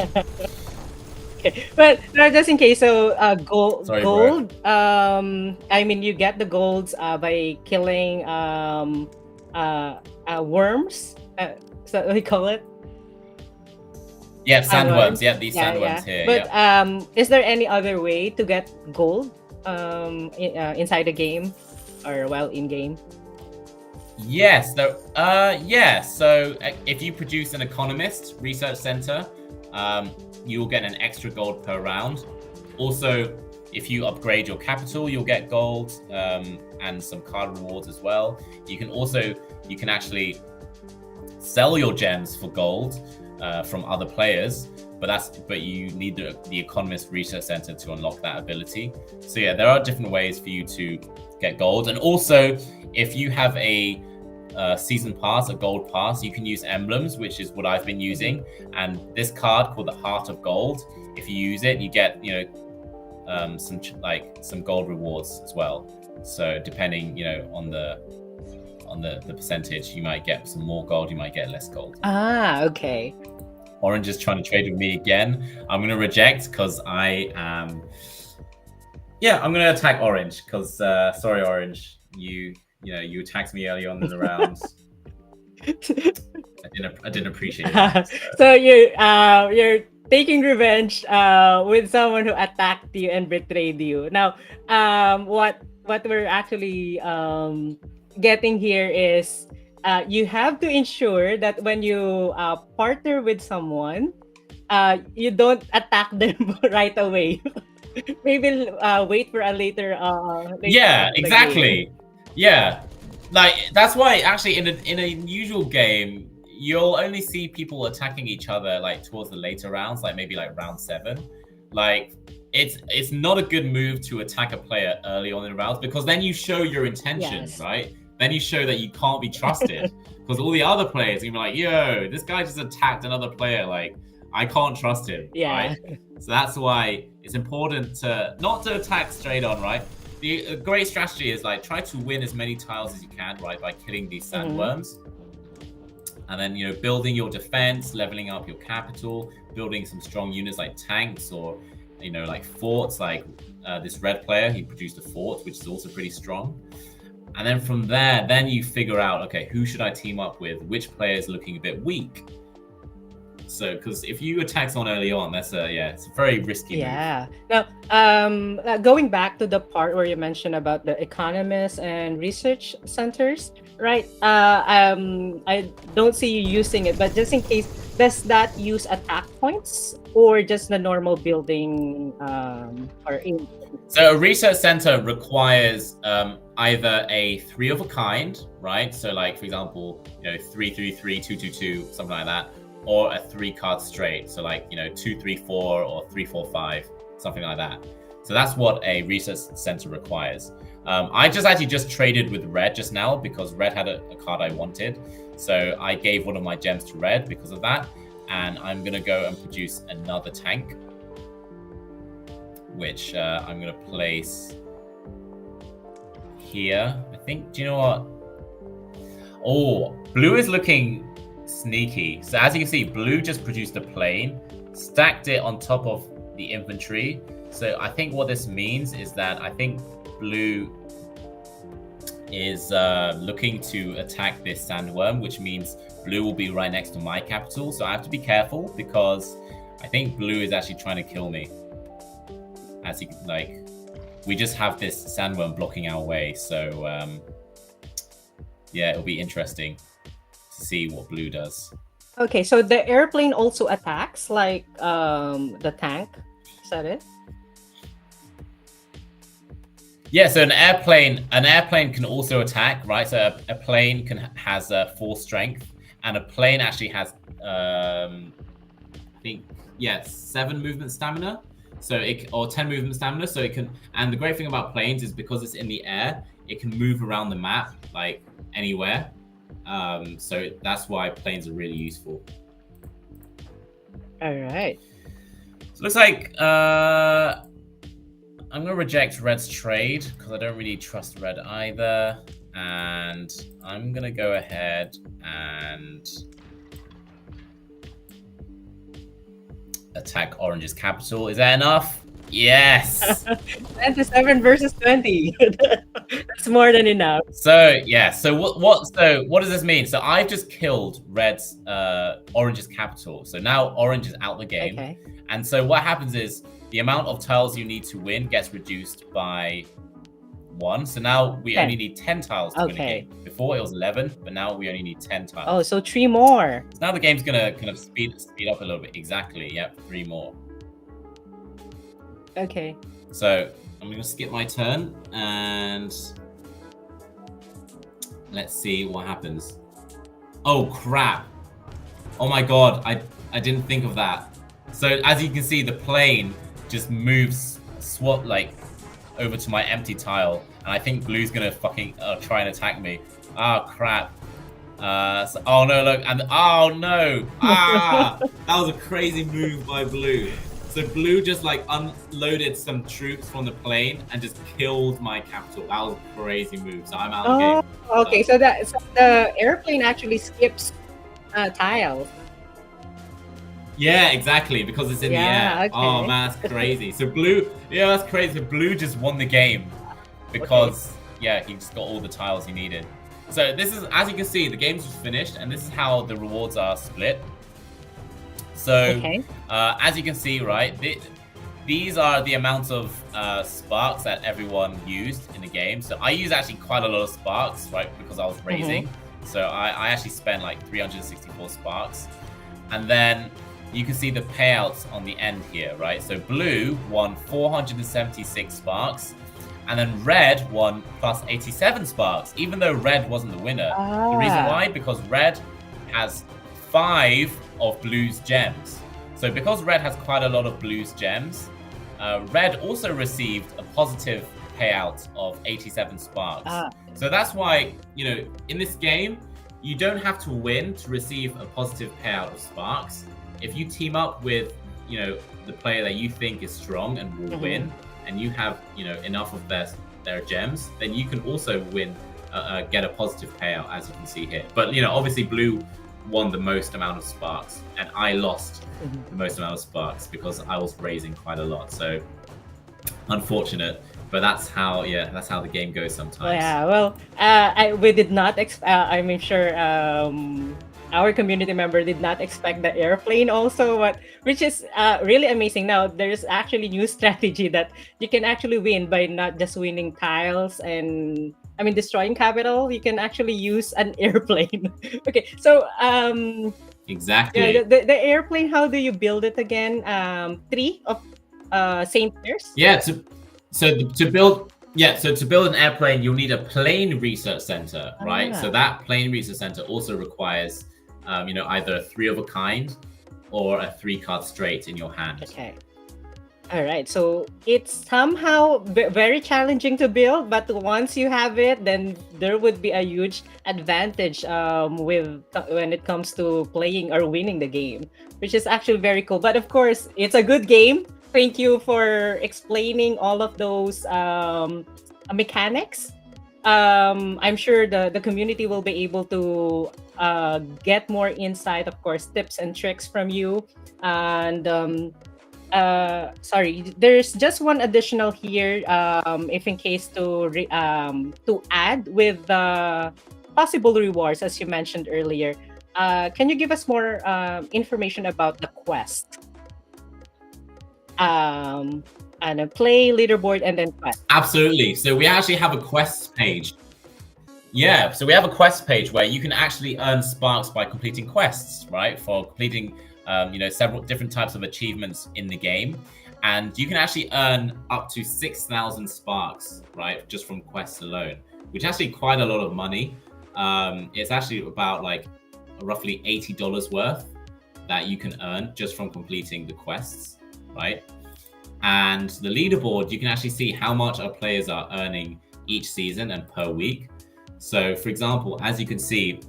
Okay. But just in case, so gold. Sorry, bro. I mean, you get the golds by killing worms. So we call it. Yeah, sandworms. Yeah, these sandworms here. But is there any other way to get gold inside the game or while in game? Yes. So if you produce an economist research center, you'll get an extra gold per round. Also, if you upgrade your capital, you'll get gold and some card rewards as well. You can actually sell your gems for gold from other players, but you need the economist research center to unlock that ability. So yeah, there are different ways for you to get gold. And also, if you have a season pass, a gold pass, you can use emblems, which is what I've been using. And this card called the Heart of Gold, if you use it, you get some gold rewards as well. So depending on the percentage, you might get some more gold, you might get less gold. Okay. Orange is trying to trade with me again. I'm going to reject because I am. Yeah, I'm going to attack Orange because sorry, Orange, you attacked me early on in the round. I didn't appreciate it. So you're taking revenge with someone who attacked you and betrayed you. Now, what we're actually getting here is you have to ensure that when you partner with someone, you don't attack them right away. Maybe wait for a later. Yeah, exactly. Yeah, like that's why actually in a usual game you'll only see people attacking each other like towards the later rounds, like maybe like round 7. Like it's not a good move to attack a player early on in the rounds because then you show your intentions, Yes. right? Then you show that you can't be trusted because all the other players are gonna be like, yo, this guy just attacked another player, like I can't trust him, right? So that's why it's important to not to attack straight on, right? A great strategy is like try to win as many tiles as you can, right, by killing these sandworms. And then, you know, building your defense, leveling up your capital, building some strong units like tanks or, you know, like forts, like this red player, he produced a fort, which is also pretty strong. And then from there, then you figure out, okay, who should I team up with? Which player is looking a bit weak? So, because if you attack someone early on, that's it's a very risky move. Yeah. Now, going back to the part where you mentioned about the economists and research centers, right? I don't see you using it, but just in case, does that use attack points or just the normal building or in? So a research center requires either a 3 of a kind, right? So like, for example, you know, 3-3-3, 2-2-2, something like that. Or a 3-card straight, so like, you know, 2-3-4 or 3-4-5, something like that. So that's what a research center requires. I just traded with red just now because red had a card I wanted. So I gave one of my gems to red because of that. And I'm gonna go and produce another tank, which I'm gonna place here. I think, do you know what? Oh, blue is looking sneaky. So as you can see, blue just produced a plane, stacked it on top of the infantry. So I think what this means is that I think blue is looking to attack this sandworm, which means blue will be right next to my capital. So I have to be careful because I think blue is actually trying to kill me. As you can, like, we just have this sandworm blocking our way. So yeah, it'll be interesting to see what blue does. Okay, so the airplane also attacks like the tank. Is that it? Yeah, so an airplane can also attack, right? So a plane has 4 strength, and a plane actually has I think 7 movement stamina. So or 10 movement stamina. So it can, and the great thing about planes is because it's in the air, it can move around the map like anywhere. So that's why planes are really useful. All right. So it looks like I'm going to reject red's trade because I don't really trust red either. And I'm going to go ahead and attack orange's capital. Is that enough? Yes. 27 versus 20. That's more than enough. So yeah. So what does this mean? So I've just killed red's orange's capital. So now orange is out the game. Okay. And so what happens is the amount of tiles you need to win gets reduced by 1. So now we 10. only need 10 tiles to win a game. Before it was 11, but now we only need 10 tiles. Oh, so 3 more. So now the game's gonna kind of speed up a little bit. Exactly. Yep, 3 more. Okay. So I'm gonna skip my turn and let's see what happens. Oh crap! Oh my god, I didn't think of that. So as you can see, the plane just moves like over to my empty tile, and I think blue's gonna fucking try and attack me. Oh crap! Oh no, look, and oh no! Ah, that was a crazy move by blue. So blue just like unloaded some troops from the plane and just killed my capital. That was a crazy move. So I'm out of the game. Okay, so the airplane actually skips tiles. Yeah, exactly, because it's in the air. Okay. Oh man, that's crazy. So blue, yeah, that's crazy. So blue just won the game because yeah, he just got all the tiles he needed. So this is, as you can see, the game's just finished, and this is how the rewards are split. So as you can see, right, these are the amounts of sparks that everyone used in the game. So I use actually quite a lot of sparks, right, because I was raising. So I actually spent like 364 sparks. And then you can see the payouts on the end here, right? So blue won 476 sparks, And then red won plus 87 sparks, even though red wasn't the winner. The reason why? Because red has 5 of blue's gems. So because red has quite a lot of blue's gems, red also received a positive payout of 87 sparks. So that's why, you know, in this game, you don't have to win to receive a positive payout of sparks. If you team up with, you know, the player that you think is strong and will win, and you have, you know, enough of their gems, then you can also win, get a positive payout, as you can see here. But, you know, obviously blue won the most amount of sparks, and I lost the most amount of sparks because I was raising quite a lot. So unfortunate, but that's how the game goes sometimes. Yeah, well, we did not I'm sure our community member did not expect the airplane also, but which is really amazing. Now there's actually new strategy that you can actually win by not just winning tiles and destroying capital. You can actually use an airplane. Okay, so exactly. Yeah, the airplane. How do you build it again? 3 of same pairs. Yeah. To build an airplane, you'll need a plane research center, right? So that plane research center also requires, you know, either a 3 of a kind or a 3-card straight in your hand. Okay. All right. So it's somehow very challenging to build, but once you have it, then there would be a huge advantage when it comes to playing or winning the game, which is actually very cool. But of course, it's a good game. Thank you for explaining all of those mechanics. I'm sure the community will be able to get more insight, of course, tips and tricks from you. And sorry, there's just one additional here. If in case to add with the possible rewards, as you mentioned earlier, can you give us more information about the quest? And a play, leaderboard, and then quest. Absolutely. So we actually have a quest page. Yeah, so we have a quest page where you can actually earn sparks by completing quests, right? For completing, you know, several different types of achievements in the game. And you can actually earn up to 6,000 sparks, right? Just from quests alone, which is actually quite a lot of money. It's actually about like roughly $80 worth that you can earn just from completing the quests, right? And the leaderboard, you can actually see how much our players are earning each season and per week. So for example, as you can see,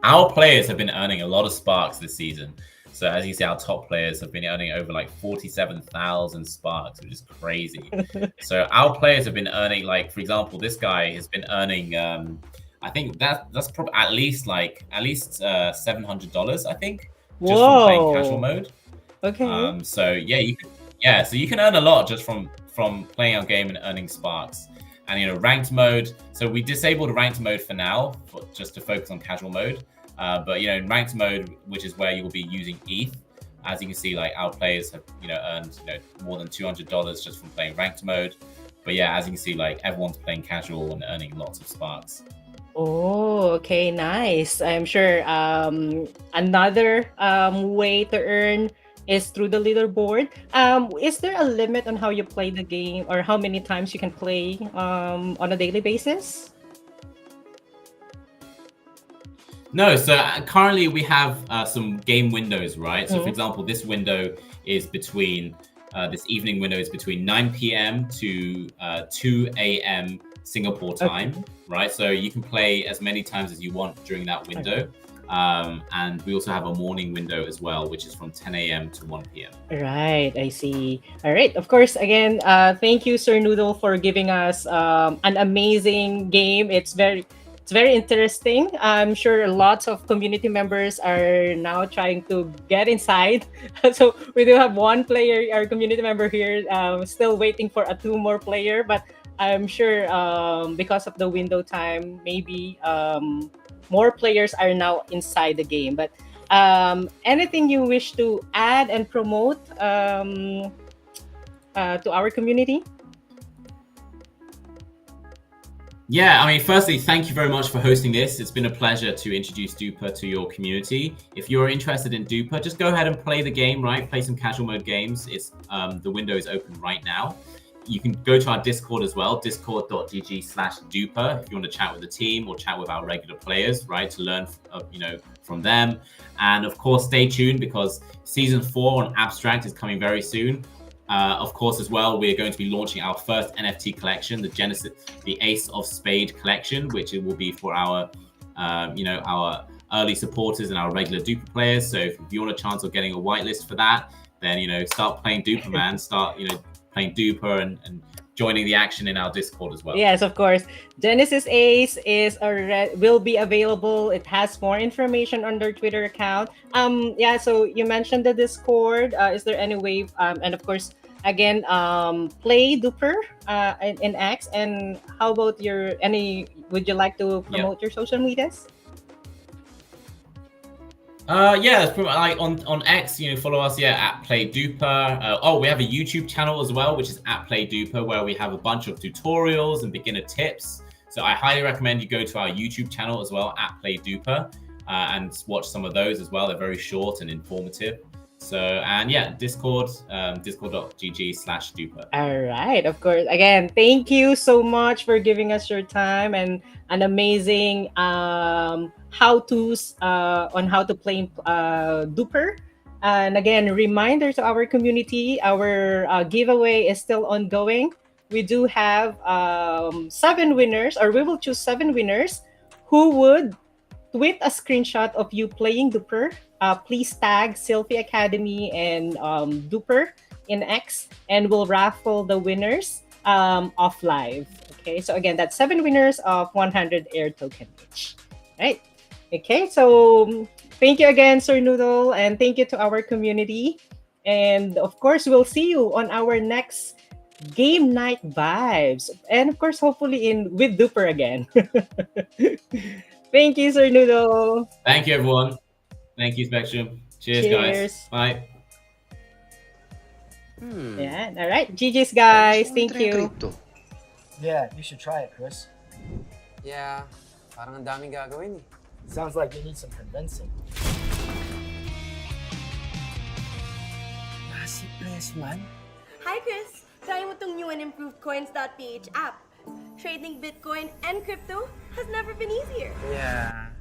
our players have been earning a lot of sparks this season. So as you see, our top players have been earning over like 47,000 sparks, which is crazy. So our players have been earning, like, for example, this guy has been earning, I think that's probably at least $700, I think, just from playing casual mode. Okay. So yeah, so you can earn a lot just from playing our game and earning sparks. And, you know, ranked mode. So we disabled ranked mode for now, just to focus on casual mode. But, you know, in ranked mode, which is where you will be using ETH, as you can see, like, our players have, you know, earned, you know, more than $200 just from playing ranked mode. But yeah, as you can see, like, everyone's playing casual and earning lots of sparks. Oh, okay, nice. I'm sure another way to earn is through the leaderboard. Is there a limit on how you play the game or how many times you can play on a daily basis? No, so currently we have some game windows, right? So for example, this window is between, this evening window is between 9 p.m. to 2 a.m. Singapore time, right? So you can play as many times as you want during that window. And we also have a morning window as well, which is from 10 a.m. to 1 p.m. Right, I see. All right, of course, again, thank you, Sir Noodle, for giving us an amazing game. It's very interesting. I'm sure lots of community members are now trying to get inside. So we do have one player, our community member here, still waiting for a 2 more player, but I'm sure because of the window time, maybe more players are now inside the game. But anything you wish to add and promote to our community? Yeah, I mean, firstly, thank you very much for hosting this. It's been a pleasure to introduce Duper to your community. If you're interested in Duper, just go ahead and play the game, right? Play some casual mode games. It's the window is open right now. you can go to our Discord as well, discord.gg/duper, if you want to chat with the team or chat with our regular players, right, to learn, from them. And of course, stay tuned because season 4 on Abstract is coming very soon. Of course, as well, we're going to be launching our first NFT collection, the Ace of Spade collection, which it will be for our, our early supporters and our regular Duper players. So if you want a chance of getting a whitelist for that, then, start playing Duper, man. Start, playing Duper and joining the action in our Discord as well. Yes, of course. Genesis Ace will be available. It has more information on their Twitter account. So you mentioned the Discord. Is there any way? And of course, again, play Duper in X. And how about would you like to promote your social medias? That's pretty much, like on X, follow us, at Play Duper. We have a YouTube channel as well, which is at Play Duper, where we have a bunch of tutorials and beginner tips. So I highly recommend you go to our YouTube channel as well, at Play Duper, and watch some of those as well. They're very short and informative. So, and Discord, discord.gg/duper. All right, of course. Again, thank you so much for giving us your time and an amazing how-tos on how to play Duper. And again, reminder to our community, our giveaway is still ongoing. We do have 7 winners, or we will choose 7 winners who would tweet a screenshot of you playing Duper. Please tag Sylphie Academy and Duper in X, and we'll raffle the winners off live. Okay, so again, that's 7 winners of 100 air token each. Right. Okay, so thank you again, Sir Noodle, and thank you to our community. And of course, we'll see you on our next game night vibes, and of course, hopefully with Duper again. Thank you, Sir Noodle. Thank you, everyone. Thank you, Spectrum. Cheers. Guys. Bye. Yeah, all right. GG's, guys. Thank you. Yeah, you should try it, Chris. Yeah, parang ang daming gagawin eh. Sounds like you need some convincing. Nasiples man. Hi, Chris! Try mo tong new and improved coins.ph app. Trading Bitcoin and crypto has never been easier. Yeah.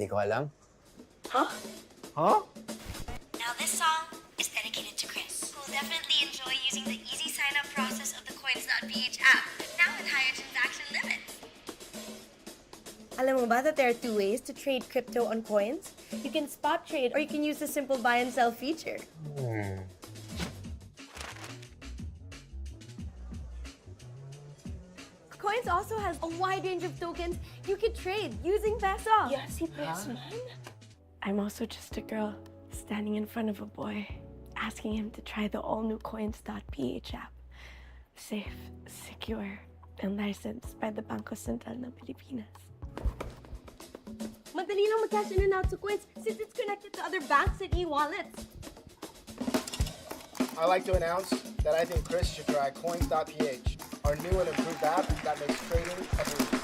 Di ko alam. Huh? Now this song is dedicated to Chris, who will definitely enjoy using the easy sign-up process of the coins.ph app, now with higher transaction limits. Alam mo ba that there are 2 ways to trade crypto on coins? You can spot trade or you can use the simple buy and sell feature. Coins also has a wide range of tokens you can trade using Peso. I'm also just a girl standing in front of a boy, asking him to try the all-new coins.ph app. Safe, secure, and licensed by the Bangko Sentral ng Pilipinas. Madali lang mag-cash in and out sa coins since it's connected to other banks and e-wallets. I'd like to announce that I think Chris should try coins.ph, our new and improved app that makes trading a breeze.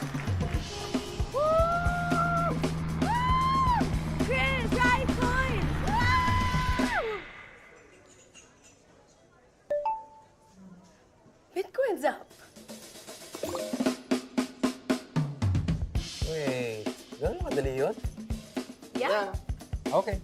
Woo! Woo! Chris, try coins! Woo! Bitcoin's up. Wait, gano'n kadali yun? Yeah. Okay.